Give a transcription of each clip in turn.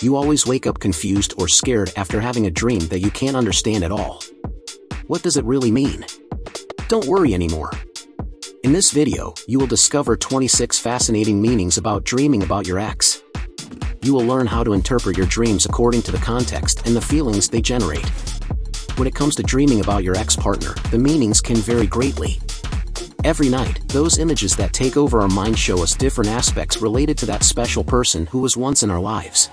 You always wake up confused or scared after having a dream that you can't understand at all. What does it really mean? Don't worry anymore. In this video, you will discover 26 fascinating meanings about dreaming about your ex. You will learn how to interpret your dreams according to the context and the feelings they generate. When it comes to dreaming about your ex-partner, the meanings can vary greatly. Every night, those images that take over our mind show us different aspects related to that special person who was once in our lives.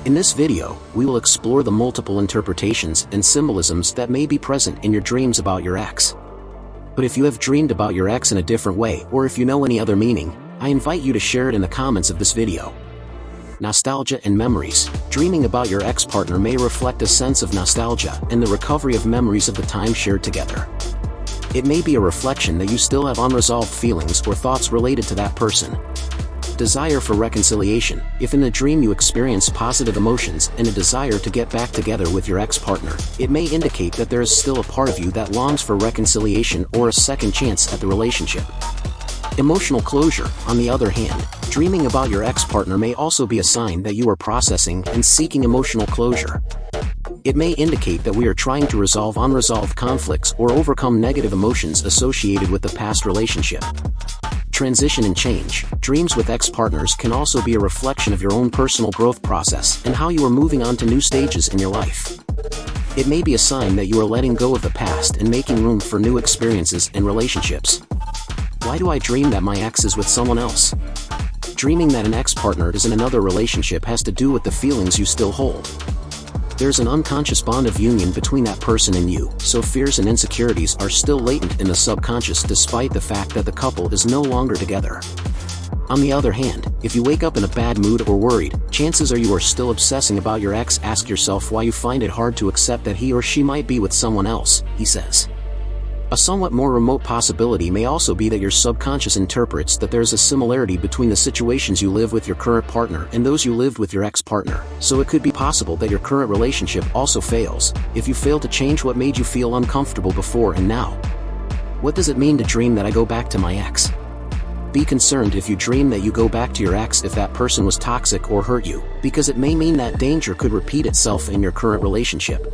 In this video, we will explore the multiple interpretations and symbolisms that may be present in your dreams about your ex. But if you have dreamed about your ex in a different way, or if you know any other meaning, I invite you to share it in the comments of this video. Nostalgia and memories. Dreaming about your ex-partner may reflect a sense of nostalgia and the recovery of memories of the time shared together. It may be a reflection that you still have unresolved feelings or thoughts related to that person. Desire for reconciliation. If in the dream you experience positive emotions and a desire to get back together with your ex-partner, it may indicate that there is still a part of you that longs for reconciliation or a second chance at the relationship. Emotional closure. On the other hand, dreaming about your ex-partner may also be a sign that you are processing and seeking emotional closure. It may indicate that we are trying to resolve unresolved conflicts or overcome negative emotions associated with the past relationship. Transition and change. Dreams with ex-partners can also be a reflection of your own personal growth process and how you are moving on to new stages in your life. It may be a sign that you are letting go of the past and making room for new experiences and relationships. Why do I dream that my ex is with someone else? Dreaming that an ex-partner is in another relationship has to do with the feelings you still hold. There's an unconscious bond of union between that person and you, so fears and insecurities are still latent in the subconscious despite the fact that the couple is no longer together. On the other hand, if you wake up in a bad mood or worried, chances are you are still obsessing about your ex. Ask yourself why you find it hard to accept that he or she might be with someone else, he says. A somewhat more remote possibility may also be that your subconscious interprets that there's a similarity between the situations you live with your current partner and those you lived with your ex-partner, so it could be possible that your current relationship also fails, if you fail to change what made you feel uncomfortable before and now. What does it mean to dream that I go back to my ex? Be concerned if you dream that you go back to your ex if that person was toxic or hurt you, because it may mean that danger could repeat itself in your current relationship.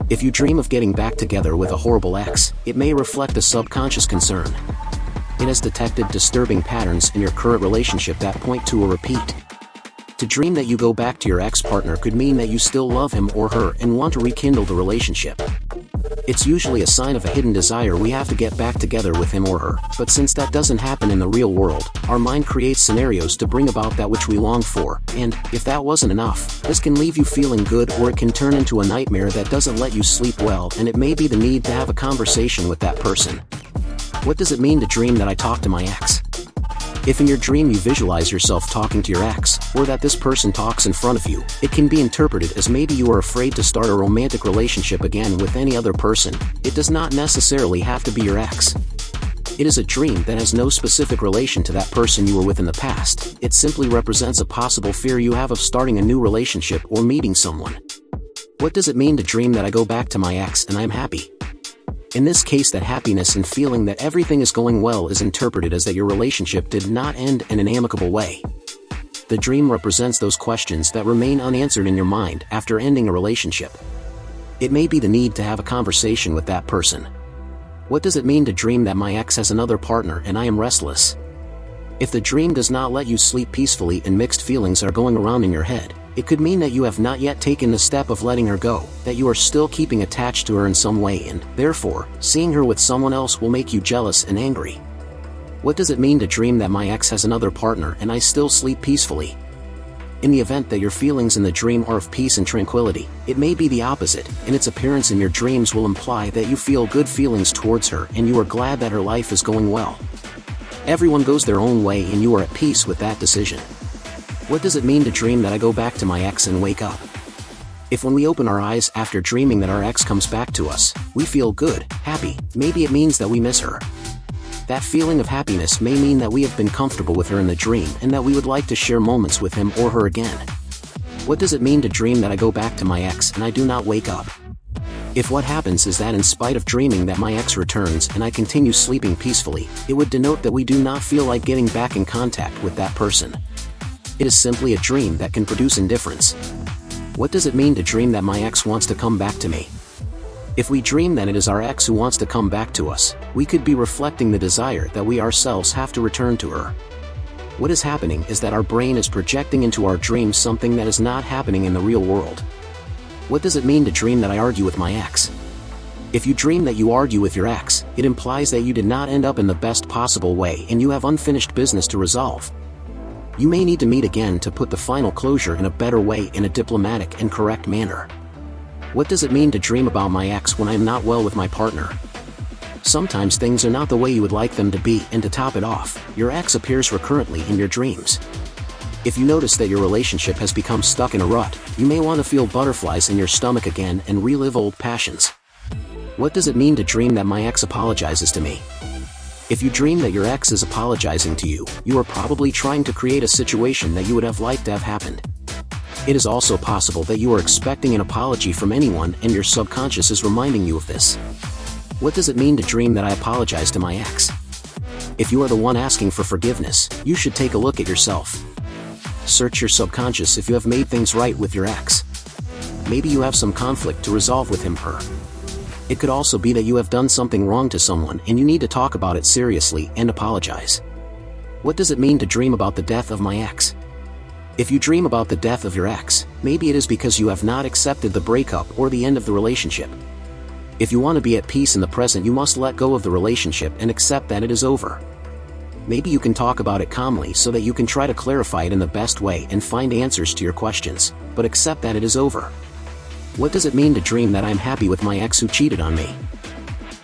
If you dream of getting back together with a horrible ex, it may reflect a subconscious concern. It has detected disturbing patterns in your current relationship that point to a repeat. To dream that you go back to your ex-partner could mean that you still love him or her and want to rekindle the relationship. It's usually a sign of a hidden desire we have to get back together with him or her, but since that doesn't happen in the real world, our mind creates scenarios to bring about that which we long for, and, if that wasn't enough, this can leave you feeling good or it can turn into a nightmare that doesn't let you sleep well, and it may be the need to have a conversation with that person. What does it mean to dream that I talk to my ex? If in your dream you visualize yourself talking to your ex, or that this person talks in front of you, it can be interpreted as maybe you are afraid to start a romantic relationship again with any other person. It does not necessarily have to be your ex. It is a dream that has no specific relation to that person you were with in the past. It simply represents a possible fear you have of starting a new relationship or meeting someone. What does it mean to dream that I go back to my ex and I am happy? In this case, that happiness and feeling that everything is going well is interpreted as that your relationship did not end in an amicable way. The dream represents those questions that remain unanswered in your mind after ending a relationship. It may be the need to have a conversation with that person. What does it mean to dream that my ex has another partner and I am restless? If the dream does not let you sleep peacefully and mixed feelings are going around in your head, it could mean that you have not yet taken the step of letting her go, that you are still keeping attached to her in some way and, therefore, seeing her with someone else will make you jealous and angry. What does it mean to dream that my ex has another partner and I still sleep peacefully? In the event that your feelings in the dream are of peace and tranquility, it may be the opposite, and its appearance in your dreams will imply that you feel good feelings towards her and you are glad that her life is going well. Everyone goes their own way and you are at peace with that decision. What does it mean to dream that I go back to my ex and wake up? If when we open our eyes after dreaming that our ex comes back to us, we feel good, happy, maybe it means that we miss her. That feeling of happiness may mean that we have been comfortable with her in the dream and that we would like to share moments with him or her again. What does it mean to dream that I go back to my ex and I do not wake up? If what happens is that in spite of dreaming that my ex returns and I continue sleeping peacefully, it would denote that we do not feel like getting back in contact with that person. It is simply a dream that can produce indifference. What does it mean to dream that my ex wants to come back to me? If we dream that it is our ex who wants to come back to us, we could be reflecting the desire that we ourselves have to return to her. What is happening is that our brain is projecting into our dreams something that is not happening in the real world. What does it mean to dream that I argue with my ex? If you dream that you argue with your ex, it implies that you did not end up in the best possible way and you have unfinished business to resolve. You may need to meet again to put the final closure in a better way, in a diplomatic and correct manner. What does it mean to dream about my ex when I am not well with my partner? Sometimes things are not the way you would like them to be, and to top it off, your ex appears recurrently in your dreams. If you notice that your relationship has become stuck in a rut, you may want to feel butterflies in your stomach again and relive old passions. What does it mean to dream that my ex apologizes to me? If you dream that your ex is apologizing to you, you are probably trying to create a situation that you would have liked to have happened. It is also possible that you are expecting an apology from anyone and your subconscious is reminding you of this. What does it mean to dream that I apologize to my ex? If you are the one asking for forgiveness, you should take a look at yourself. Search your subconscious if you have made things right with your ex. Maybe you have some conflict to resolve with him or her. It could also be that you have done something wrong to someone and you need to talk about it seriously and apologize. What does it mean to dream about the death of my ex? If you dream about the death of your ex, maybe it is because you have not accepted the breakup or the end of the relationship. If you want to be at peace in the present, you must let go of the relationship and accept that it is over. Maybe you can talk about it calmly so that you can try to clarify it in the best way and find answers to your questions, but accept that it is over. What does it mean to dream that I am happy with my ex who cheated on me?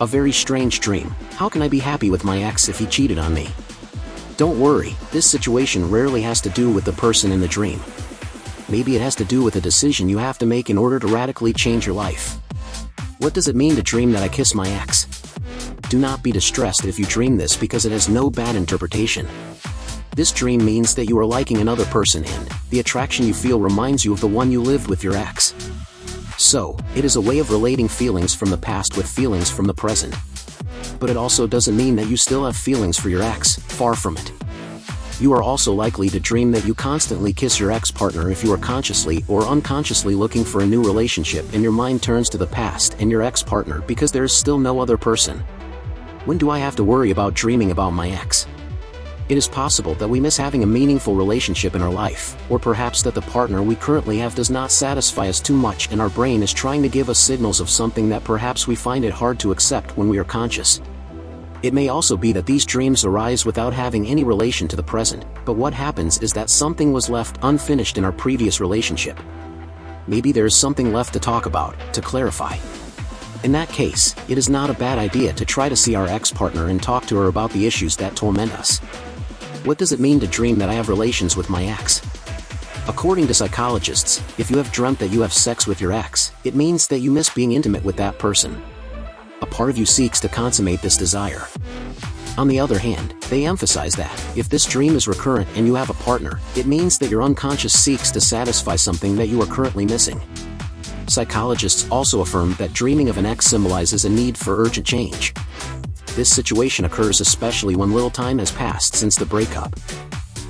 A very strange dream. How can I be happy with my ex if he cheated on me? Don't worry, this situation rarely has to do with the person in the dream. Maybe it has to do with a decision you have to make in order to radically change your life. What does it mean to dream that I kiss my ex? Do not be distressed if you dream this because it has no bad interpretation. This dream means that you are liking another person and the attraction you feel reminds you of the one you lived with your ex. So, it is a way of relating feelings from the past with feelings from the present. But it also doesn't mean that you still have feelings for your ex, far from it. You are also likely to dream that you constantly kiss your ex-partner if you are consciously or unconsciously looking for a new relationship and your mind turns to the past and your ex-partner because there is still no other person. When do I have to worry about dreaming about my ex? It is possible that we miss having a meaningful relationship in our life, or perhaps that the partner we currently have does not satisfy us too much and our brain is trying to give us signals of something that perhaps we find it hard to accept when we are conscious. It may also be that these dreams arise without having any relation to the present, but what happens is that something was left unfinished in our previous relationship. Maybe there is something left to talk about, to clarify. In that case, it is not a bad idea to try to see our ex-partner and talk to her about the issues that torment us. What does it mean to dream that I have relations with my ex? According to psychologists, if you have dreamt that you have sex with your ex, it means that you miss being intimate with that person. A part of you seeks to consummate this desire. On the other hand, they emphasize that, if this dream is recurrent and you have a partner, it means that your unconscious seeks to satisfy something that you are currently missing. Psychologists also affirm that dreaming of an ex symbolizes a need for urgent change. This situation occurs especially when little time has passed since the breakup.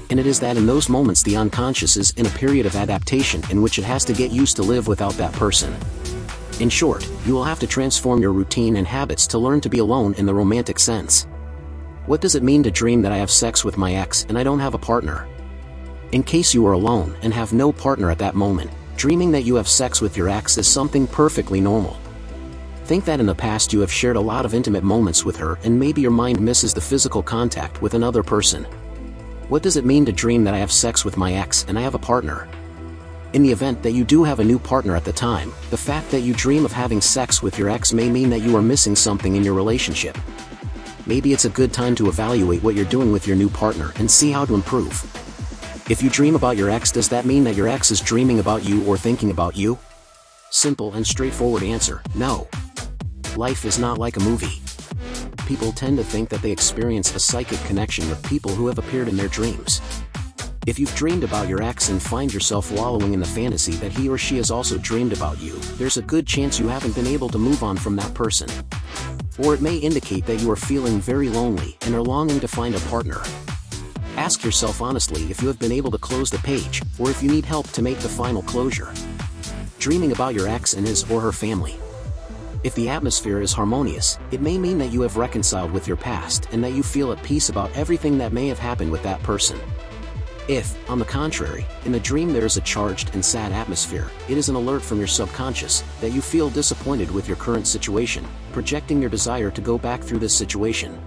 And it is that in those moments the unconscious is in a period of adaptation in which it has to get used to live without that person. In short, you will have to transform your routine and habits to learn to be alone in the romantic sense. What does it mean to dream that I have sex with my ex and I don't have a partner? In case you are alone and have no partner at that moment, dreaming that you have sex with your ex is something perfectly normal. Think that in the past you have shared a lot of intimate moments with her and maybe your mind misses the physical contact with another person. What does it mean to dream that I have sex with my ex and I have a partner? In the event that you do have a new partner at the time, the fact that you dream of having sex with your ex may mean that you are missing something in your relationship. Maybe it's a good time to evaluate what you're doing with your new partner and see how to improve. If you dream about your ex, does that mean that your ex is dreaming about you or thinking about you? Simple and straightforward answer, no. Life is not like a movie. People tend to think that they experience a psychic connection with people who have appeared in their dreams. If you've dreamed about your ex and find yourself wallowing in the fantasy that he or she has also dreamed about you, there's a good chance you haven't been able to move on from that person. Or it may indicate that you are feeling very lonely and are longing to find a partner. Ask yourself honestly if you have been able to close the page, or if you need help to make the final closure. Dreaming about your ex and his or her family. If the atmosphere is harmonious, it may mean that you have reconciled with your past and that you feel at peace about everything that may have happened with that person. If, on the contrary, in the dream there is a charged and sad atmosphere, it is an alert from your subconscious that you feel disappointed with your current situation, projecting your desire to go back through this situation.